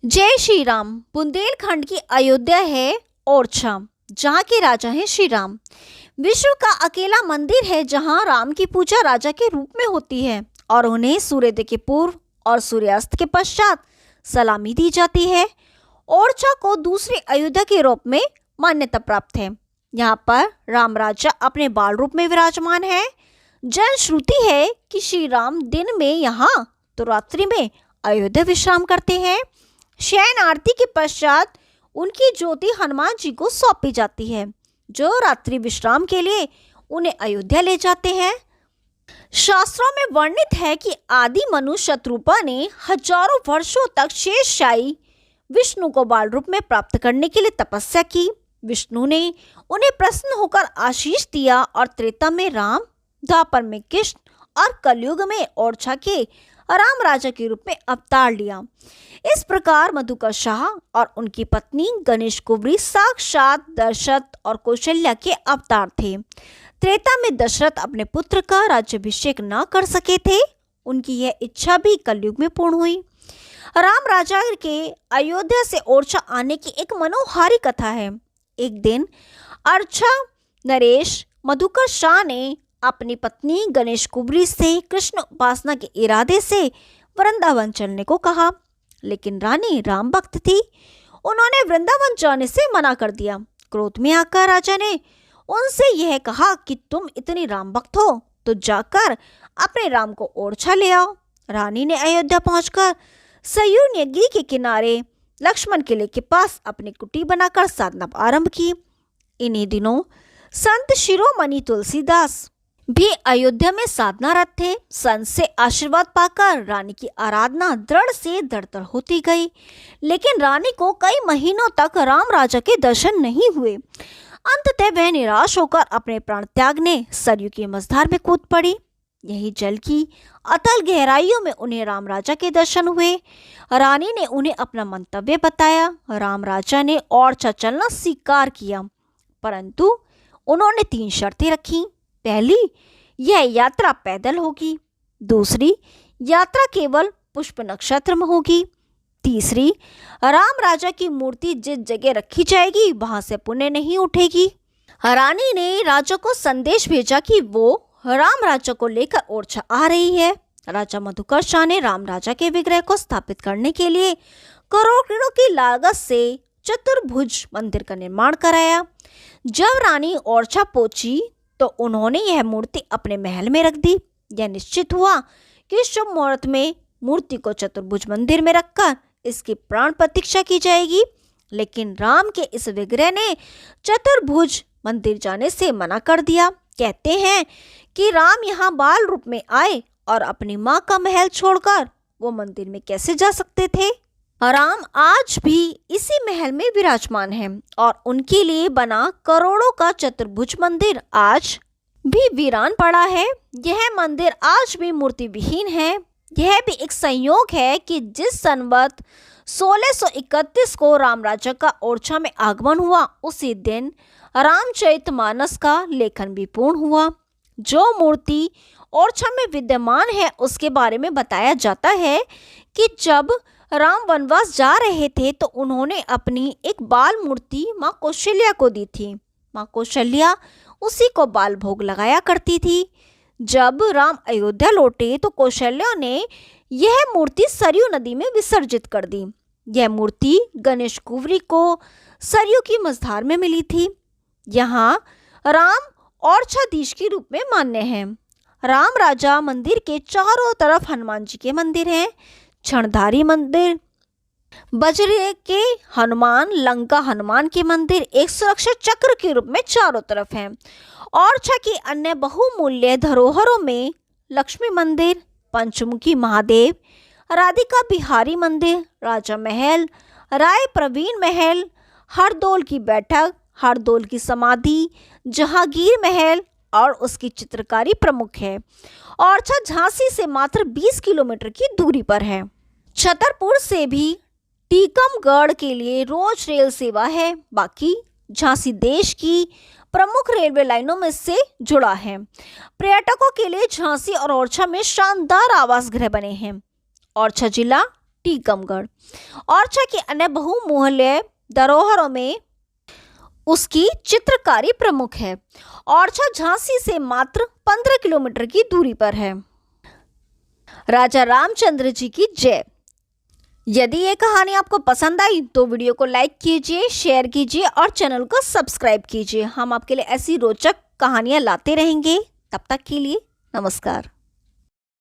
जय श्री राम। बुंदेलखंड की अयोध्या है ओरछा, जहाँ के राजा हैं श्री राम। विश्व का अकेला मंदिर है जहाँ राम की पूजा राजा के रूप में होती है और उन्हें सूर्योदय के पूर्व और सूर्यास्त के पश्चात सलामी दी जाती है। ओरछा को दूसरी अयोध्या के रूप में मान्यता प्राप्त है। यहाँ पर राम राजा अपने बाल रूप में विराजमान है। जन श्रुति है कि श्री राम दिन में यहाँ तो रात्रि में अयोध्या विश्राम करते हैं। शयन आरती के पश्चात उनकी ज्योति हनुमान जी को सौंपी जाती है, जो रात्रि विश्राम के लिए उन्हें अयोध्या ले जाते हैं। शास्त्रों में वर्णित है कि आदि मनु शत्रुपा ने हजारों वर्षों तक शेषशायी विष्णु को बाल रूप में प्राप्त करने के लिए तपस्या की। विष्णु ने उन्हें प्रसन्न होकर आशीष दिया और त्रेता में राम, द्वापर में कृष्ण और कलयुग में ओरछा के राम राजा के रूप में अवतार लिया। इस प्रकार मधुकर शाह और उनकी पत्नी गणेश कुंवरी साक्षात दशरथ और कौशल्या के अवतार थे। त्रेता में दशरथ अपने पुत्र का राज्याभिषेक न कर सके थे। उनकी यह इच्छा भी कलयुग में पूर्ण हुई। राम राजा के अयोध्या से ओरछा आने की एक मनोहारी कथा है। एक दिन अर्चा नरेश मधुकर शाह ने अपनी पत्नी गणेश कुंवरी से कृष्ण उपासना के इरादे से वृंदावन चलने को कहा, लेकिन रानी राम भक्त थी। उन्होंने वृंदावन जाने से मना कर दिया। क्रोध में आकर राजा ने उनसे यह कहा कि तुम इतनी राम भक्त हो तो जाकर अपने राम को ओरछा ले आओ। रानी ने अयोध्या पहुंचकर सरयू नदी के किनारे लक्ष्मण किले के पास अपनी कुटी बनाकर साधना आरंभ की। इन्हीं दिनों संत शिरोमणि तुलसीदास भी अयोध्या में साधनारत थे। संत से आशीर्वाद पाकर रानी की आराधना दृढ़ से दृढ़तर होती गई, लेकिन रानी को कई महीनों तक राम राजा के दर्शन नहीं हुए। अंततः वह निराश होकर अपने प्राण त्यागने सरयू की मझधार में कूद पड़ी। यही जल की अतल गहराइयों में उन्हें राम राजा के दर्शन हुए। रानी ने उन्हें अपना मंतव्य बताया। राम राजा ने ओरछा चलना स्वीकार किया, परंतु उन्होंने 3 शर्तें रखी। पहली, यह यात्रा पैदल होगी। दूसरी, यात्रा केवल पुष्प नक्षत्र में होगी। तीसरी, राम राजा की मूर्ति जिस जगह रखी जाएगी वहां से पुनः नहीं उठेगी। रानी ने राजा को संदेश भेजा कि वो राम राजा को लेकर ओरछा आ रही है। राजा मधुकर शाह ने राम राजा के विग्रह को स्थापित करने के लिए करोड़ों की लागत से चतुर्भुज मंदिर का निर्माण कराया। जब रानी ओरछा पहुंची तो उन्होंने यह मूर्ति अपने महल में रख दी। यह निश्चित हुआ कि शुभ मुहूर्त में मूर्ति को चतुर्भुज मंदिर में रखकर इसकी प्राण प्रतीक्षा की जाएगी, लेकिन राम के इस विग्रह ने चतुर्भुज मंदिर जाने से मना कर दिया। कहते हैं कि राम यहाँ बाल रूप में आए और अपनी माँ का महल छोड़कर वो मंदिर में कैसे जा सकते थे। राम आज भी इसी महल में विराजमान है और उनके लिए बना करोड़ों का चतुर्भुज मंदिर आज भी वीरान पड़ा है। यह मंदिर आज भी मूर्ति विहीन है। यह भी एक संयोग है कि जिस संवत 1631 को राम राजा का ओरछा में आगमन हुआ, उसी दिन रामचरितमानस का लेखन भी पूर्ण हुआ। जो मूर्ति ओरछा में विद्यमान है उसके बारे में बताया जाता है कि जब राम वनवास जा रहे थे तो उन्होंने अपनी एक बाल मूर्ति माँ कौशल्या को दी थी। माँ कौशल्या उसी को बाल भोग लगाया करती थी। जब राम अयोध्या लौटे तो कौशल्या ने यह मूर्ति सरयू नदी में विसर्जित कर दी। यह मूर्ति गणेश कुंवरी को सरयू की मझधार में मिली थी। यहाँ राम ओरछाधीश के रूप में मान्य है। राम राजा मंदिर के चारों तरफ हनुमान जी के मंदिर हैं। क्षणधारी मंदिर, बजरे के हनुमान, लंका हनुमान के मंदिर एक सुरक्षा चक्र के रूप में चारों तरफ हैं। ओरछा की अन्य बहुमूल्य धरोहरों में लक्ष्मी मंदिर, पंचमुखी महादेव, राधिका बिहारी मंदिर, राजा महल, राय प्रवीण महल, हरदौल की बैठक, हरदौल की समाधि, जहांगीर महल और उसकी चित्रकारी प्रमुख है। ओरछा झांसी से मात्र 20 किलोमीटर की दूरी पर है। छतरपुर से भी टीकमगढ़ के लिए रोज रेल सेवा है। बाकी झांसी देश की प्रमुख रेलवे लाइनों में से जुड़ा है। पर्यटकों के लिए झांसी और ओरछा में शानदार आवास गृह बने हैं। ओरछा जिला टीकमगढ़। ओरछा की अन्य बहुमूल्य धरोहरों में उसकी चित्रकारी प्रमुख है। ओरछा झांसी से मात्र 15 किलोमीटर की दूरी पर है। राजा रामचंद्र जी की जय। यदि ये कहानी आपको पसंद आई तो वीडियो को लाइक कीजिए, शेयर कीजिए और चैनल को सब्सक्राइब कीजिए। हम आपके लिए ऐसी रोचक कहानियां लाते रहेंगे। तब तक के लिए नमस्कार।